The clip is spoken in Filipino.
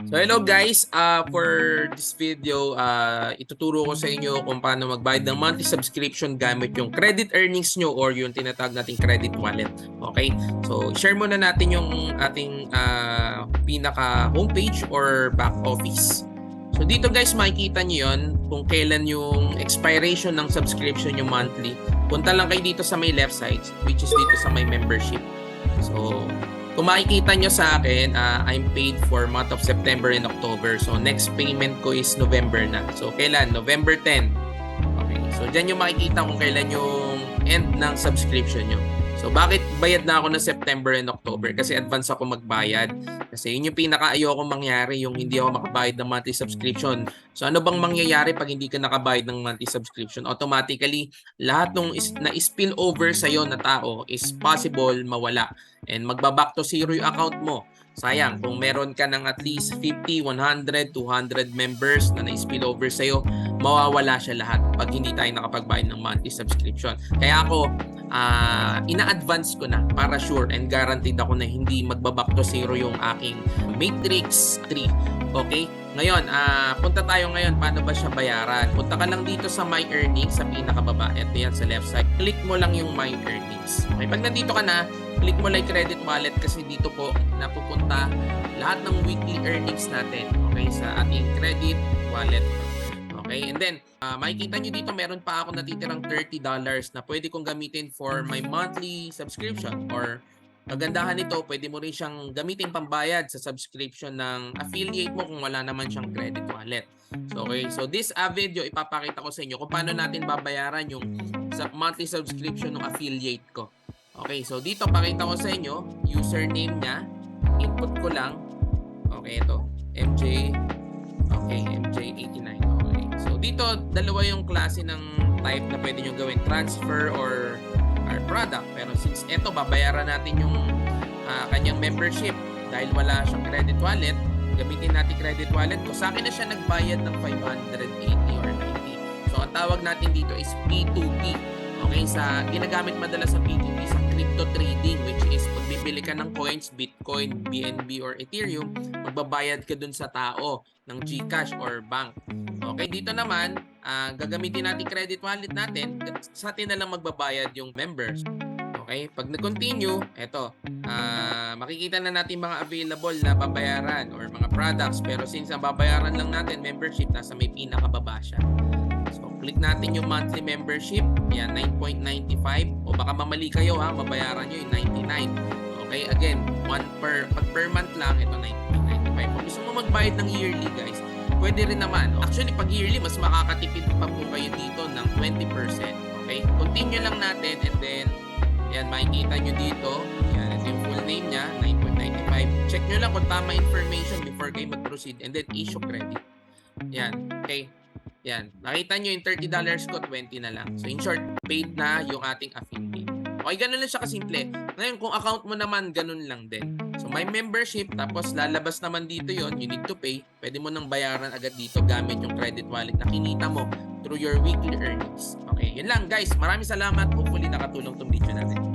So hello guys, for this video, ituturo ko sa inyo kung paano magbayad ng monthly subscription gamit yung credit earnings nyo or yung tinatawag nating credit wallet. Okay? So share muna natin yung ating pinaka homepage or back office. So dito guys, makikita nyo yun kung kailan yung expiration ng subscription yung monthly. Punta lang kayo dito sa may left side, which is dito sa may membership. So kung makikita nyo sa akin, I'm paid for month of September and October. So, next payment ko is November na. So, kailan? November 10. Okay. So, dyan yung makikita kung kailan yung end ng subscription nyo. So, bakit bayad na ako ng September and October? Kasi advance ako magbayad. Kasi yun yung pinaka-ayoko mangyari, yung hindi ako makabayad ng monthly subscription. So, ano bang mangyayari pag hindi ka nakabayad ng monthly subscription? Automatically, lahat ng na-spill over sa'yo na tao is possible mawala. And magbaback to zero yung account mo. Sayang, kung meron ka ng at least 50, 100, 200 members na na-spill over sa'yo, mawawala siya lahat pag hindi tayo nakapagbayad ng monthly subscription. Kaya ako, ina-advance ko na para sure and guaranteed ako na hindi magbaback to zero yung aking Matrix 3. Okay? Ngayon, punta tayo ngayon. Paano ba siya bayaran? Punta ka lang dito sa My Earnings sa pinakababa. Ito yan sa left side. Click mo lang yung My Earnings. Okay, pag nandito ka na, click mo lang credit wallet kasi dito po napupunta lahat ng weekly earnings natin. Okay, sa ating credit wallet. Okay, and then makikita nyo dito meron pa ako natitirang $30 na pwede kong gamitin for my monthly subscription or kagandahan nito, pwede mo rin siyang gamitin pambayad sa subscription ng affiliate mo kung wala naman siyang credit wallet. So, okay, so this video ipapakita ko sa inyo kung paano natin babayaran yung monthly subscription ng affiliate ko. Okay, so dito pakita ko sa inyo, username niya, input ko lang. Okay, ito, MJ, okay, MJ89. Okay, so dito, dalawa yung klase ng type na pwede nyo gawin, transfer or product. Pero since ito, babayaran natin yung kanyang membership dahil wala siyang credit wallet, gamitin natin credit wallet ko. Sa akin na siya nagbayad ng 580 or 90. So, ang tawag natin dito is P2P. Okay, ginagamit madalas sa P2P sa crypto trading, which is pag bibili ka ng coins, Bitcoin, BNB, or Ethereum, magbabayad ka dun sa tao ng GCash or bank. Okay, dito naman, gagamitin natin credit wallet natin, sa atin na lang magbabayad yung members. Okay, pag nag-continue, eto, makikita na natin mga available na babayaran or mga products, pero since ang babayaran lang natin, membership, nasa may pinakababa siya. So, click natin yung monthly membership. Yan, 9.95. O baka mamali kayo ha, mabayaran nyo yung 99. Okay, again, pag per month lang, ito 9.95. Kung gusto mo magbayad ng yearly guys, pwede rin naman. Actually, pag yearly, mas makakatipid pa po kayo dito ng 20%. Okay, continue lang natin and then, yan, makikita nyo dito. Yan, ito yung full name niya, 9.95. Check nyo lang kung tama information before kayo mag-proceed and then issue credit. Yan, okay. Yan, nakita nyo yung $30 ko, 20 na lang. So in short, paid na yung ating affiliate. Okay, ganun lang siya kasimple. Ngayon, kung account mo naman, ganun lang din. So may membership, tapos lalabas naman dito yon, you need to pay. Pwede mo nang bayaran agad dito gamit yung credit wallet na kinita mo through your weekly earnings. Okay, yun lang guys. Maraming salamat. Hopefully nakatulong tong video natin.